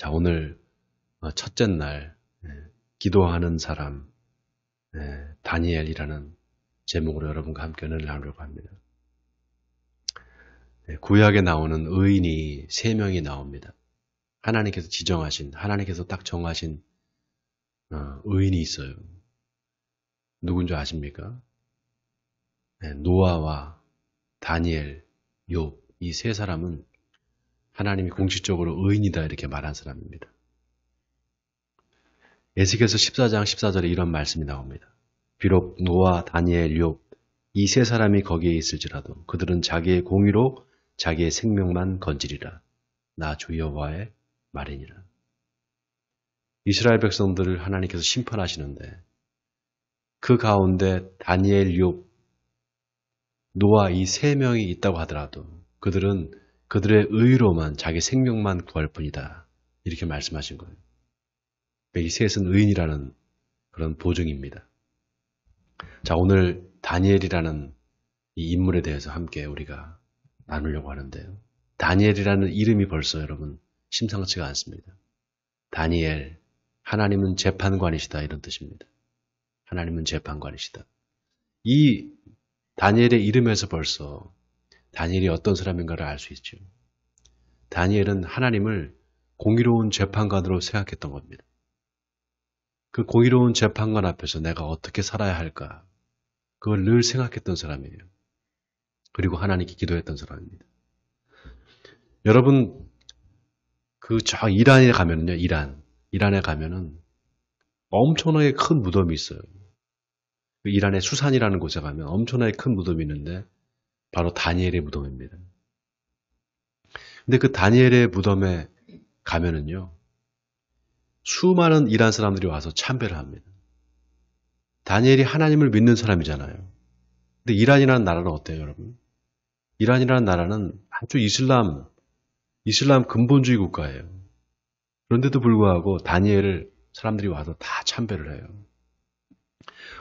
자, 오늘 첫째 날 기도하는 사람 다니엘이라는 제목으로 여러분과 함께 은혜를 나누려고 합니다. 구약에 나오는 의인이 3명이 나옵니다. 하나님께서 지정하신, 하나님께서 딱 정하신 의인이 있어요. 누군지 아십니까? 노아와 다니엘, 욥, 이 3사람은 하나님이 공식적으로 의인이다 이렇게 말한 사람입니다. 에스겔서 14장 14절에 이런 말씀이 나옵니다. 비록 노아, 다니엘, 욥 이 3사람이 거기에 있을지라도 그들은 자기의 공의로 자기의 생명만 건지리라. 나 주 여호와의 말이니라. 이스라엘 백성들을 하나님께서 심판하시는데 그 가운데 다니엘, 욥, 노아 이 3명이 있다고 하더라도 그들은 그들의 의로만 자기 생명만 구할 뿐이다. 이렇게 말씀하신 거예요. 이 셋은 의인이라는 그런 보증입니다. 자, 오늘 다니엘이라는 이 인물에 대해서 함께 우리가 나누려고 하는데요. 다니엘이라는 이름이 벌써 여러분 심상치가 않습니다. 다니엘, 하나님은 재판관이시다 이런 뜻입니다. 하나님은 재판관이시다. 이 다니엘의 이름에서 벌써 다니엘이 어떤 사람인가를 알 수 있죠. 다니엘은 하나님을 공의로운 재판관으로 생각했던 겁니다. 그 공의로운 재판관 앞에서 내가 어떻게 살아야 할까? 그걸 늘 생각했던 사람이에요. 그리고 하나님께 기도했던 사람입니다. 여러분, 저 이란에 가면은요, 이란에 가면은 엄청나게 큰 무덤이 있어요. 이란의 수산이라는 곳에 가면 엄청나게 큰 무덤이 있는데 바로 다니엘의 무덤입니다. 근데 그 다니엘의 무덤에 가면은요, 수많은 이란 사람들이 와서 참배를 합니다. 다니엘이 하나님을 믿는 사람이잖아요. 근데 이란이라는 나라는 어때요, 여러분? 이란이라는 나라는 아주 이슬람 근본주의 국가예요. 그런데도 불구하고 다니엘을 사람들이 와서 다 참배를 해요.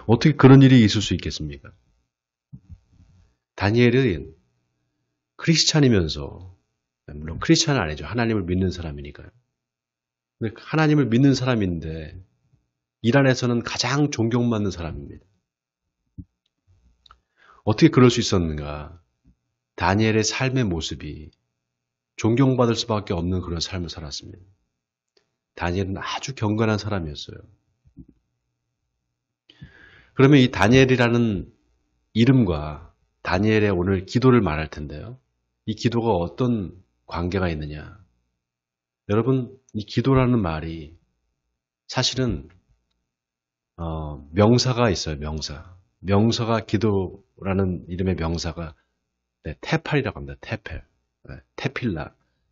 어떻게 그런 일이 있을 수 있겠습니까? 다니엘은 크리스찬이면서, 물론 크리스찬은 아니죠. 하나님을 믿는 사람이니까요. 근데 하나님을 믿는 사람인데 이란에서는 가장 존경받는 사람입니다. 어떻게 그럴 수 있었는가? 다니엘의 삶의 모습이 존경받을 수밖에 없는 그런 삶을 살았습니다. 다니엘은 아주 경건한 사람이었어요. 그러면 이 다니엘이라는 이름과 다니엘의 오늘 기도를 말할 텐데요. 이 기도가 어떤 관계가 있느냐? 여러분, 이 기도라는 말이 사실은 명사가 있어요. 명사가 기도라는 이름의 명사가 테팔이라고 합니다. 테펠,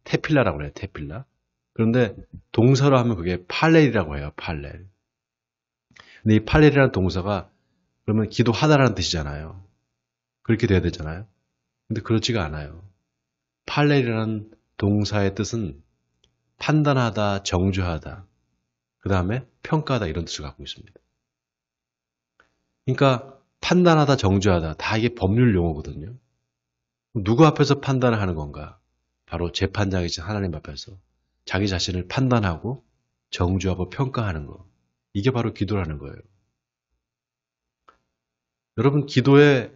테필라라고 해요. 테필라. 그런데 동사로 하면 그게 팔렐이라고 해요. 팔렐. 근데 이 팔렐이라는 동사가 그러면 기도하다라는 뜻이잖아요. 그렇게 돼야 되잖아요. 근데 그렇지가 않아요. 팔렐이라는 동사의 뜻은 판단하다, 정죄하다, 그 다음에 평가하다 이런 뜻을 갖고 있습니다. 그러니까 판단하다, 정죄하다 다 이게 법률 용어거든요. 누구 앞에서 판단을 하는 건가? 바로 재판장이신 하나님 앞에서 자기 자신을 판단하고 정죄하고 평가하는 거. 이게 바로 기도라는 거예요. 여러분, 기도의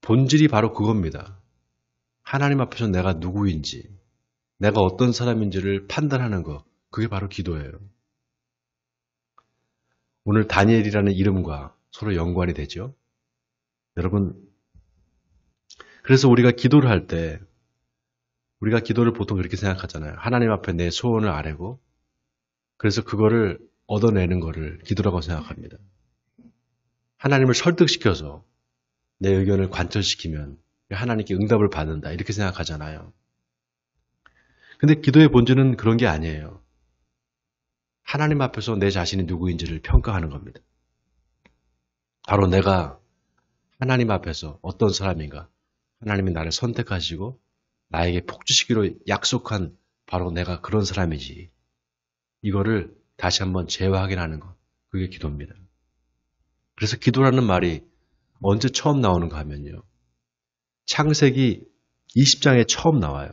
본질이 바로 그겁니다. 하나님 앞에서 내가 누구인지, 내가 어떤 사람인지를 판단하는 거. 그게 바로 기도예요. 오늘 다니엘이라는 이름과 서로 연관이 되죠. 여러분, 그래서 우리가 기도를 할 때, 우리가 기도를 보통 그렇게 생각하잖아요. 하나님 앞에 내 소원을 아뢰고, 그래서 그거를 얻어내는 거를 기도라고 생각합니다. 하나님을 설득시켜서 내 의견을 관철시키면 하나님께 응답을 받는다. 이렇게 생각하잖아요. 근데 기도의 본질은 그런 게 아니에요. 하나님 앞에서 내 자신이 누구인지를 평가하는 겁니다. 바로 내가 하나님 앞에서 어떤 사람인가, 하나님이 나를 선택하시고 나에게 복주시기로 약속한 바로 내가 그런 사람이지. 이거를 다시 한번 재확인하는 것. 그게 기도입니다. 그래서 기도라는 말이 언제 처음 나오는가 하면요. 창세기 20장에 처음 나와요.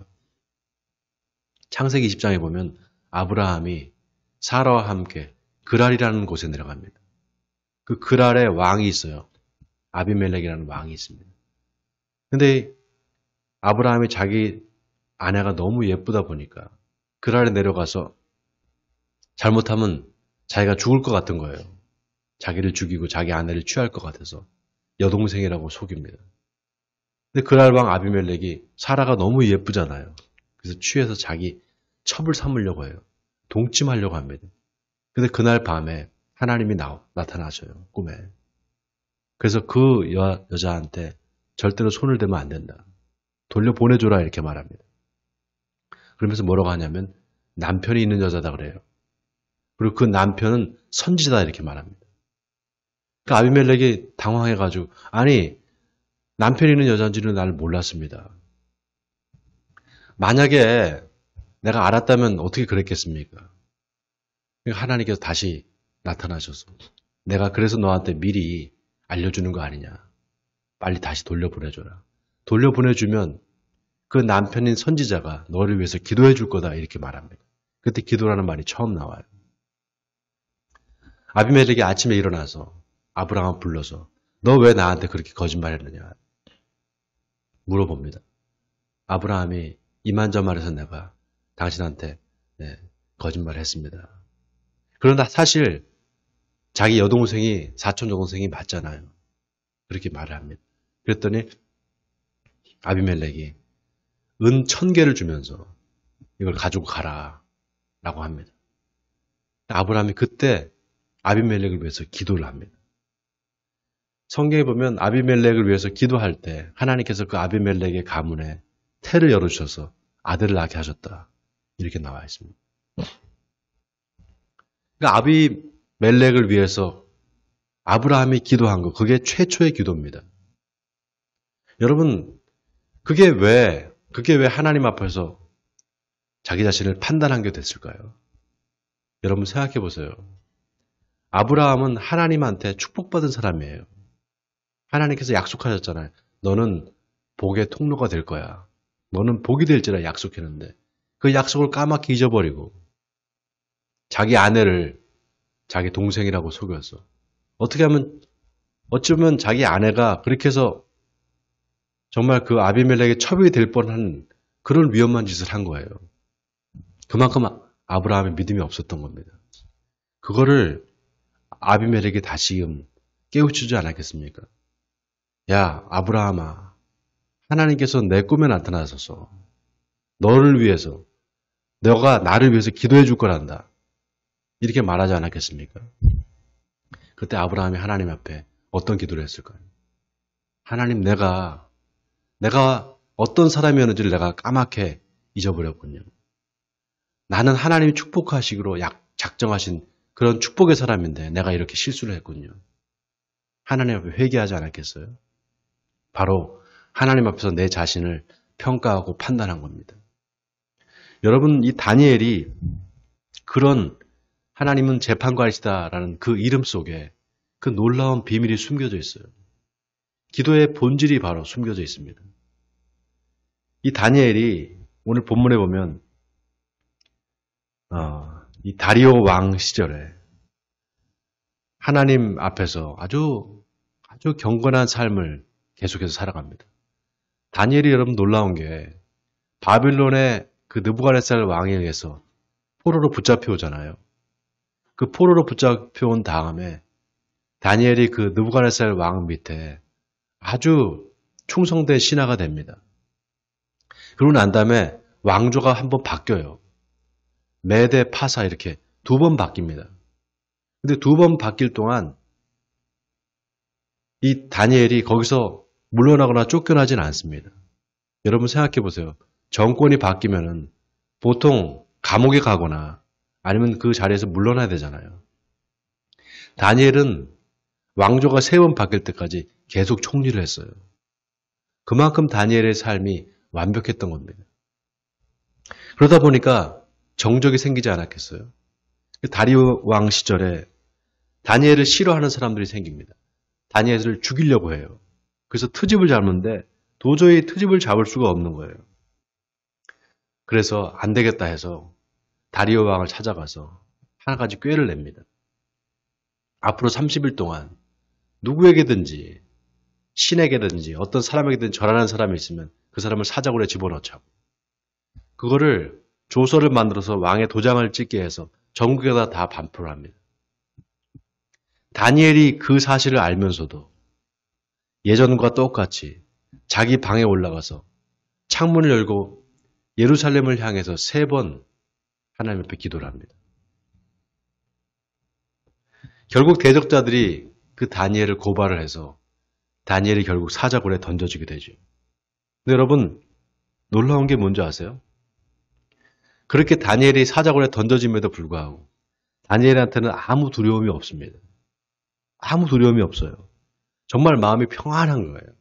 창세기 20장에 보면 아브라함이 사라와 함께 그랄이라는 곳에 내려갑니다. 그 그랄에 왕이 있어요. 아비멜렉이라는 왕이 있습니다. 근데 아브라함이 자기 아내가 너무 예쁘다 보니까 그랄에 내려가서 잘못하면 자기가 죽을 것 같은 거예요. 자기를 죽이고 자기 아내를 취할 것 같아서 여동생이라고 속입니다. 근데 그랄 왕 아비멜렉이 사라가 너무 예쁘잖아요. 그래서 취해서 자기 첩을 삼으려고 해요. 동침하려고 합니다. 근데 그날 밤에 하나님이 나타나셔요. 꿈에. 그래서 그 여자한테 절대로 손을 대면 안 된다. 돌려보내줘라 이렇게 말합니다. 그러면서 뭐라고 하냐면 남편이 있는 여자다 그래요. 그리고 그 남편은 선지자다 이렇게 말합니다. 그러니까 아비멜렉이 당황해가지고 아니 남편이 있는 여자인지는 날 몰랐습니다. 만약에 내가 알았다면 어떻게 그랬겠습니까? 그러니까 하나님께서 다시 나타나셔서 내가 그래서 너한테 미리 알려주는 거 아니냐. 빨리 다시 돌려보내줘라. 돌려보내주면 그 남편인 선지자가 너를 위해서 기도해 줄 거다 이렇게 말합니다. 그때 기도라는 말이 처음 나와요. 아비멜렉이 아침에 일어나서 아브라함을 불러서 너 왜 나한테 그렇게 거짓말했느냐 물어봅니다. 아브라함이 이만저만해서 내가 당신한테 거짓말했습니다. 그러나 사실 자기 여동생이 사촌 여동생이 맞잖아요. 그렇게 말을 합니다. 그랬더니 아비멜렉이 은 1000개를 주면서 이걸 가지고 가라 라고 합니다. 아브라함이 그때 아비멜렉을 위해서 기도를 합니다. 성경에 보면 아비멜렉을 위해서 기도할 때 하나님께서 그 아비멜렉의 가문에 태를 열어주셔서 아들을 낳게 하셨다. 이렇게 나와 있습니다. 그러니까 아비멜렉을 위해서 아브라함이 기도한 거 그게 최초의 기도입니다. 여러분 그게 왜 하나님 앞에서 자기 자신을 판단한 게 됐을까요? 여러분 생각해 보세요. 아브라함은 하나님한테 축복받은 사람이에요. 하나님께서 약속하셨잖아요. 너는 복의 통로가 될 거야. 너는 복이 될지라 약속했는데 그 약속을 까맣게 잊어버리고 자기 아내를 자기 동생이라고 속였어. 어쩌면 자기 아내가 그렇게 해서 정말 그 아비멜렉의 첩이 될 뻔한 그런 위험한 짓을 한 거예요. 그만큼 아브라함의 믿음이 없었던 겁니다. 그거를 아비멜렉이 다시금 깨우치지 않았겠습니까? 야, 아브라함아, 하나님께서 내 꿈에 나타나셔서 너를 위해서, 너가 나를 위해서 기도해 줄 거란다. 이렇게 말하지 않았겠습니까? 그때 아브라함이 하나님 앞에 어떤 기도를 했을까요? 하나님, 내가 어떤 사람이었는지를 내가 까맣게 잊어버렸군요. 나는 하나님이 축복하시기로 작정하신 그런 축복의 사람인데 내가 이렇게 실수를 했군요. 하나님 앞에 회개하지 않았겠어요? 바로 하나님 앞에서 내 자신을 평가하고 판단한 겁니다. 여러분, 이 다니엘이 그런 하나님은 재판관이시다라는 그 이름 속에 그 놀라운 비밀이 숨겨져 있어요. 기도의 본질이 바로 숨겨져 있습니다. 이 다니엘이 오늘 본문에 보면 이 다리오 왕 시절에 하나님 앞에서 아주 경건한 삶을 계속해서 살아갑니다. 다니엘이 여러분 놀라운 게 바빌론의 그 느부갓네살 왕에 의해서 포로로 붙잡혀 오잖아요. 그 포로로 붙잡혀 온 다음에 다니엘이 그 느부갓네살 왕 밑에 아주 충성된 신하가 됩니다. 그러고 난 다음에 왕조가 한번 바뀌어요. 메대 파사 이렇게 2번 바뀝니다. 근데 2번 바뀔 동안 이 다니엘이 거기서 물러나거나 쫓겨나진 않습니다. 여러분 생각해 보세요. 정권이 바뀌면은 보통 감옥에 가거나 아니면 그 자리에서 물러나야 되잖아요. 다니엘은 왕조가 3번 바뀔 때까지 계속 총리를 했어요. 그만큼 다니엘의 삶이 완벽했던 겁니다. 그러다 보니까 정적이 생기지 않았겠어요? 다리오 왕 시절에 다니엘을 싫어하는 사람들이 생깁니다. 다니엘을 죽이려고 해요. 그래서 트집을 잡는데 도저히 트집을 잡을 수가 없는 거예요. 그래서 안 되겠다 해서 다리오 왕을 찾아가서 한 가지 꾀를 냅니다. 앞으로 30일 동안 누구에게든지 신에게든지 어떤 사람에게든 절하는 사람이 있으면 그 사람을 사자굴에 집어넣자고. 그거를 조서를 만들어서 왕의 도장을 찍게 해서 전국에다 다 반포를 합니다. 다니엘이 그 사실을 알면서도 예전과 똑같이 자기 방에 올라가서 창문을 열고 예루살렘을 향해서 3번 하나님 앞에 기도를 합니다. 결국 대적자들이 그 다니엘을 고발을 해서 다니엘이 결국 사자굴에 던져지게 되죠. 근데 여러분, 놀라운 게 뭔지 아세요? 그렇게 다니엘이 사자굴에 던져짐에도 불구하고 다니엘한테는 아무 두려움이 없습니다. 아무 두려움이 없어요. 정말 마음이 평안한 거예요.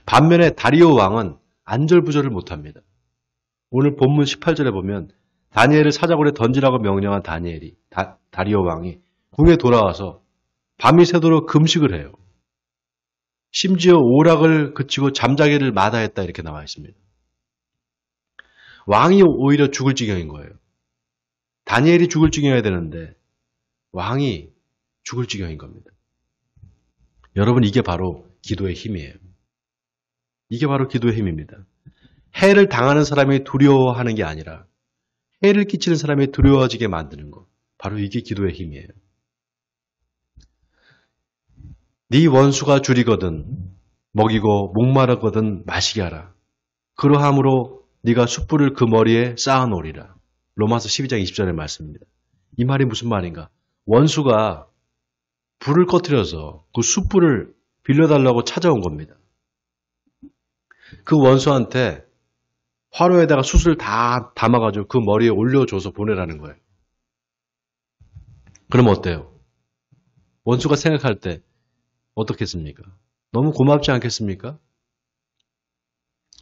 반면에 다리오 왕은 안절부절을 못합니다. 오늘 본문 18절에 보면 다니엘을 사자굴에 던지라고 명령한 다리오 왕이 궁에 돌아와서 밤이 새도록 금식을 해요. 심지어 오락을 그치고 잠자기를 마다했다 이렇게 나와 있습니다. 왕이 오히려 죽을 지경인 거예요. 다니엘이 죽을 지경이어야 되는데 왕이 죽을 지경인 겁니다. 여러분, 이게 바로 기도의 힘이에요. 이게 바로 기도의 힘입니다. 해를 당하는 사람이 두려워하는 게 아니라 해를 끼치는 사람이 두려워지게 만드는 것. 바로 이게 기도의 힘이에요. 네 원수가 줄이거든 먹이고 목마르거든 마시게 하라. 그러함으로 네가 숯불을 그 머리에 쌓아놓으리라. 로마서 12장 20절의 말씀입니다. 이 말이 무슨 말인가? 원수가 불을 꺼뜨려서 그 숯불을 빌려달라고 찾아온 겁니다. 그 원수한테 화로에다가 숯을 다 담아가지고 그 머리에 올려줘서 보내라는 거예요. 그럼 어때요? 원수가 생각할 때 어떻겠습니까? 너무 고맙지 않겠습니까?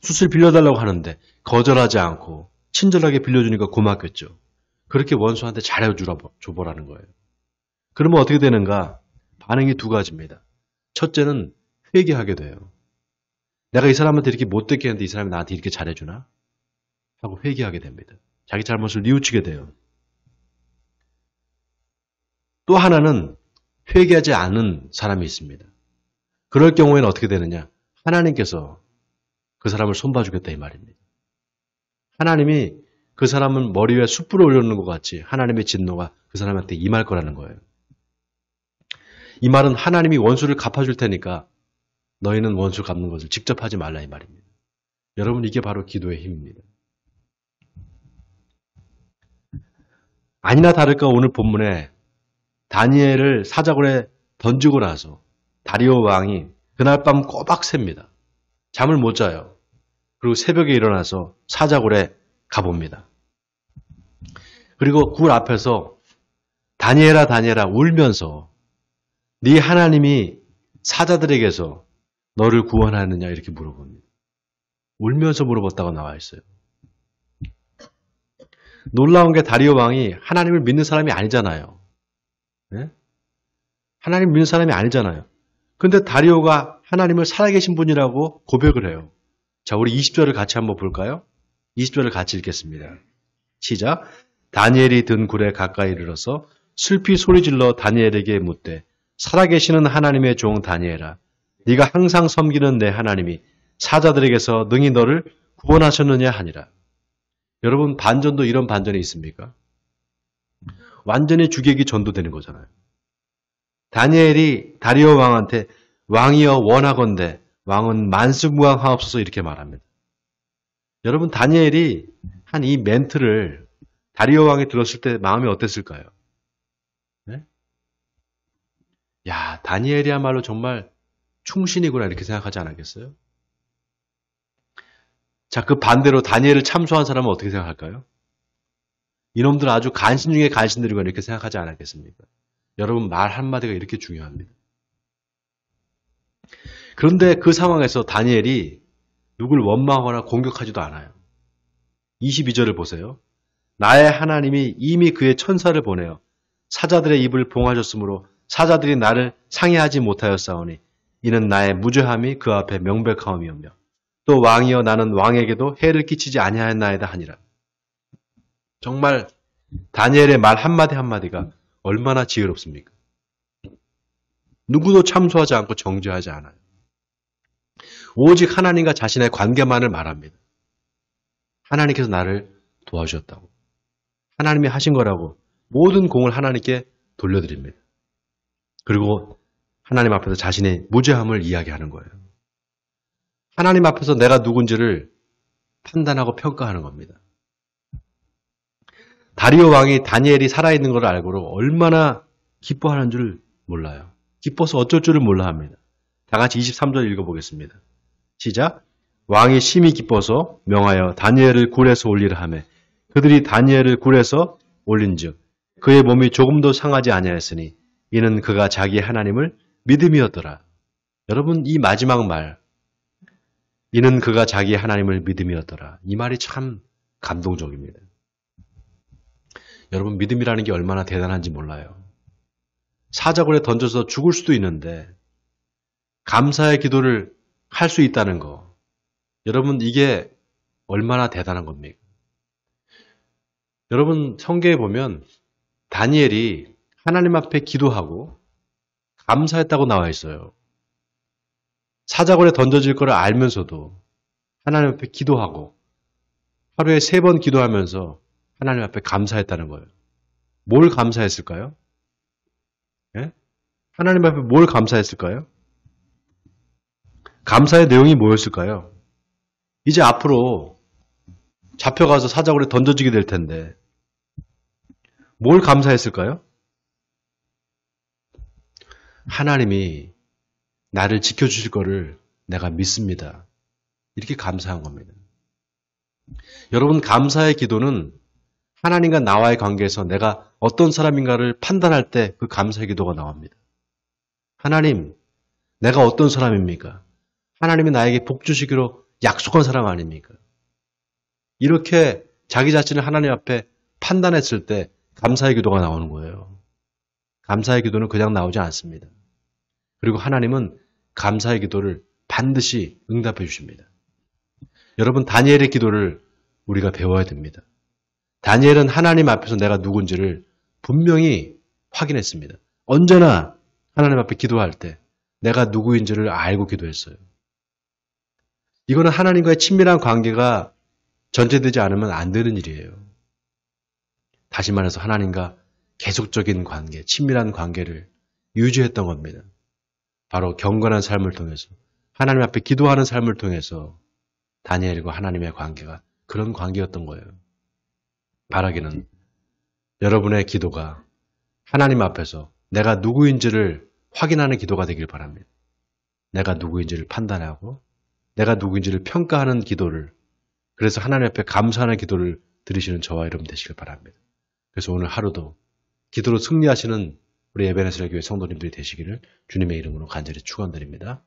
숯을 빌려달라고 하는데 거절하지 않고 친절하게 빌려주니까 고맙겠죠. 그렇게 원수한테 잘해줘보라는 거예요. 그러면 어떻게 되는가? 반응이 2가지입니다. 첫째는 회개하게 돼요. 내가 이 사람한테 이렇게 못되게 했는데 이 사람이 나한테 이렇게 잘해주나? 하고 회개하게 됩니다. 자기 잘못을 뉘우치게 돼요. 또 하나는 회개하지 않은 사람이 있습니다. 그럴 경우에는 어떻게 되느냐? 하나님께서 그 사람을 손봐주겠다 이 말입니다. 하나님이 그 사람은 머리 위에 숯불을 올려놓는 것 같이 하나님의 진노가 그 사람한테 임할 거라는 거예요. 이 말은 하나님이 원수를 갚아줄 테니까 너희는 원수 갚는 것을 직접 하지 말라 이 말입니다. 여러분, 이게 바로 기도의 힘입니다. 아니나 다를까 오늘 본문에 다니엘을 사자굴에 던지고 나서 다리오 왕이 그날 밤 꼬박 셉니다. 잠을 못 자요. 그리고 새벽에 일어나서 사자굴에 가봅니다. 그리고 굴 앞에서 다니엘아 다니엘아 울면서 네 하나님이 사자들에게서 너를 구원하느냐 이렇게 물어봅니다. 울면서 물어봤다고 나와 있어요. 놀라운 게 다리오 왕이 하나님을 믿는 사람이 아니잖아요. 네? 하나님 믿는 사람이 아니잖아요. 근데 다리오가 하나님을 살아계신 분이라고 고백을 해요. 자, 우리 20절을 같이 한번 볼까요? 20절을 같이 읽겠습니다. 시작. 다니엘이 든 굴에 가까이 이르러서 슬피 소리질러 다니엘에게 묻되 살아계시는 하나님의 종 다니엘아, 네가 항상 섬기는 내 하나님이 사자들에게서 능히 너를 구원하셨느냐 하니라. 여러분, 반전도 이런 반전이 있습니까? 완전히 주객이 전도되는 거잖아요. 다니엘이 다리오 왕한테 왕이여 원하건대 왕은 만수무강하옵소서 이렇게 말합니다. 여러분, 다니엘이 한 이 멘트를 다리오 왕이 들었을 때 마음이 어땠을까요? 네? 야, 다니엘이야말로 정말 충신이구나 이렇게 생각하지 않았겠어요? 자, 그 반대로 다니엘을 참소한 사람은 어떻게 생각할까요? 이놈들 아주 간신 중에 간신들이구나 이렇게 생각하지 않았겠습니까? 여러분, 말 한마디가 이렇게 중요합니다. 그런데 그 상황에서 다니엘이 누굴 원망하거나 공격하지도 않아요. 22절을 보세요. 나의 하나님이 이미 그의 천사를 보내어 사자들의 입을 봉하셨으므로 사자들이 나를 상해하지 못하였사오니 이는 나의 무죄함이 그 앞에 명백하오며 또 왕이여 나는 왕에게도 해를 끼치지 아니하였나이다 하니라. 정말 다니엘의 말 한마디 한마디가 얼마나 지혜롭습니까? 누구도 참소하지 않고 정죄하지 않아요. 오직 하나님과 자신의 관계만을 말합니다. 하나님께서 나를 도와주셨다고. 하나님이 하신 거라고 모든 공을 하나님께 돌려드립니다. 그리고 하나님 앞에서 자신의 무죄함을 이야기하는 거예요. 하나님 앞에서 내가 누군지를 판단하고 평가하는 겁니다. 다리오 왕이 다니엘이 살아있는 걸 알고로 얼마나 기뻐하는 줄 몰라요. 기뻐서 어쩔 줄을 몰라 합니다. 다 같이 23절 읽어보겠습니다. 시작. 왕이 심히 기뻐서 명하여 다니엘을 굴에서 올리라 하매 그들이 다니엘을 굴에서 올린즉 그의 몸이 조금도 상하지 아니하였으니 이는 그가 자기 하나님을 믿음이었더라. 여러분, 이 마지막 말, 이는 그가 자기 하나님을 믿음이었더라. 이 말이 참 감동적입니다. 여러분, 믿음이라는 게 얼마나 대단한지 몰라요. 사자굴에 던져서 죽을 수도 있는데 감사의 기도를 할 수 있다는 거. 여러분, 이게 얼마나 대단한 겁니까? 여러분, 성경에 보면 다니엘이 하나님 앞에 기도하고 감사했다고 나와 있어요. 사자굴에 던져질 거를 알면서도 하나님 앞에 기도하고 하루에 3번 기도하면서 하나님 앞에 감사했다는 거예요. 뭘 감사했을까요? 예? 하나님 앞에 뭘 감사했을까요? 감사의 내용이 뭐였을까요? 이제 앞으로 잡혀가서 사자굴에 던져지게 될 텐데 뭘 감사했을까요? 하나님이 나를 지켜주실 거를 내가 믿습니다. 이렇게 감사한 겁니다. 여러분, 감사의 기도는 하나님과 나와의 관계에서 내가 어떤 사람인가를 판단할 때 그 감사의 기도가 나옵니다. 하나님, 내가 어떤 사람입니까? 하나님이 나에게 복 주시기로 약속한 사람 아닙니까? 이렇게 자기 자신을 하나님 앞에 판단했을 때 감사의 기도가 나오는 거예요. 감사의 기도는 그냥 나오지 않습니다. 그리고 하나님은 감사의 기도를 반드시 응답해 주십니다. 여러분, 다니엘의 기도를 우리가 배워야 됩니다. 다니엘은 하나님 앞에서 내가 누군지를 분명히 확인했습니다. 언제나 하나님 앞에 기도할 때 내가 누구인지를 알고 기도했어요. 이거는 하나님과의 친밀한 관계가 전제되지 않으면 안 되는 일이에요. 다시 말해서 하나님과 계속적인 관계, 친밀한 관계를 유지했던 겁니다. 바로 경건한 삶을 통해서, 하나님 앞에 기도하는 삶을 통해서 다니엘과 하나님의 관계가 그런 관계였던 거예요. 바라기는 여러분의 기도가 하나님 앞에서 내가 누구인지를 확인하는 기도가 되길 바랍니다. 내가 누구인지를 판단하고 내가 누구인지를 평가하는 기도를, 그래서 하나님 앞에 감사하는 기도를 드리시는 저와 여러분 되시길 바랍니다. 그래서 오늘 하루도 기도로 승리하시는 우리 에베네셀 교회 성도님들이 되시기를 주님의 이름으로 간절히 축원드립니다.